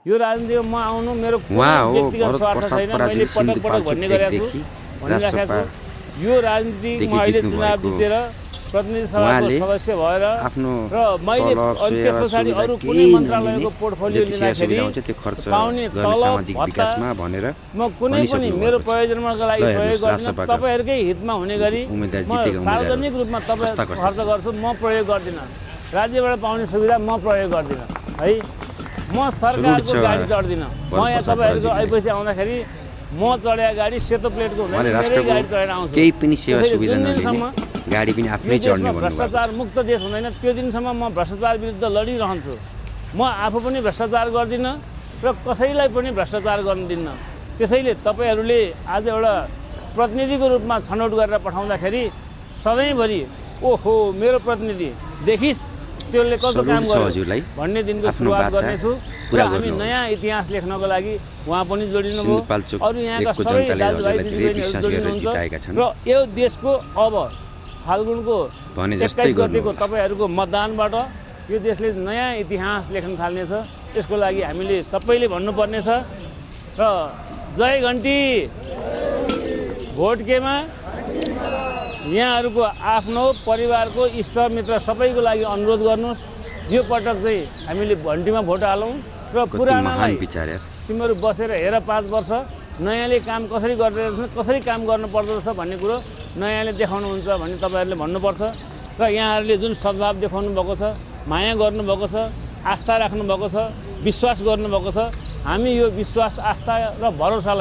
यो राजनीतिमा म आउनु मेरो व्यक्तिगत स्वार्थ छैन। मैले पटक पटक भन्ने गरेको छु, भनिराखेको छु। यो राजनीतिमा अहिले चुनाव जितेर प्रतिनिधि सभाको सदस्य भएर र मैले त्यस पछाडि अरू कुनै मन्त्रालयको पोर्टफोलियो लिँदाखेरि पाउने तलब भत्ता म कुनै पनि मेरो प्रयोजनको लागि प्रयोग गर्दिनँ। तपाईँहरूकै हितमा हुने गरी म सार्वजनिक रूपमा तपाईँ खर्च गर्छु, म प्रयोग गर्दिनँ। राज्यबाट पाउने सुविधा म प्रयोग गर्दिनँ है। म सरकारको गाडी चढ्दिनँ। म यहाँ तपाईँहरूको आइपछि आउँदाखेरि म चढेको गाडी सेतो प्लेटको हुँदैन, मेरै गाडी चढेर आउँछु। केही पनि सेवा सुविधा नलिने गाडी पनि आफ्नै चढ्ने भन्नुभएको छ। भ्रष्टाचार मुक्त देश हुँदैन, त्यो दिनसम्म म भ्रष्टाचार विरुद्ध लडिरहन्छु। म आफू पनि भ्रष्टाचार गर्दिनँ र कसैलाई पनि भ्रष्टाचार गर्न दिन्न। त्यसैले तपाईँहरूले आज एउटा प्रतिनिधिको रूपमा छनौट गरेर पठाउँदाखेरि सधैँभरि ओहो मेरो प्रतिनिधि देखिस् त्यसले कस्तो काम गर्यो भन्ने दिनको सुरुवात गर्नेछु। र हामी नयाँ इतिहास लेख्नको लागि उहाँ पनि जोडिनुभयो, अरू यहाँका सबै दाजुभाइ दिदीबहिनीहरू जोडिनुहुन्छ। र यो देशको अब फाल्गुनको 21 गतेको तपाईँहरूको मतदानबाट यो देशले नयाँ इतिहास लेख्न थाल्नेछ। यसको लागि हामीले सबैले भन्नुपर्नेछ। र जय घन्टी भोट केमा यहाँहरूको आफ्नो परिवारको इष्टमित्र सबैको लागि अनुरोध गर्नुहोस्। यो पटक चाहिँ हामीले घन्टीमा भोट हालौँ र पुरानालाई तिमीहरू बसेर हेर 5 वर्ष नयाँले काम कसरी गरिरहेछ, कसरी काम गर्नुपर्दो रहेछ भन्ने कुरो नयाँले देखाउनुहुन्छ भन्ने तपाईँहरूले भन्नुपर्छ। र यहाँहरूले जुन सद्भाव देखाउनु भएको छ, माया गर्नुभएको छ, आस्था राख्नुभएको छ, विश्वास गर्नुभएको छ, हामी यो विश्वास आस्था र भरोसालाई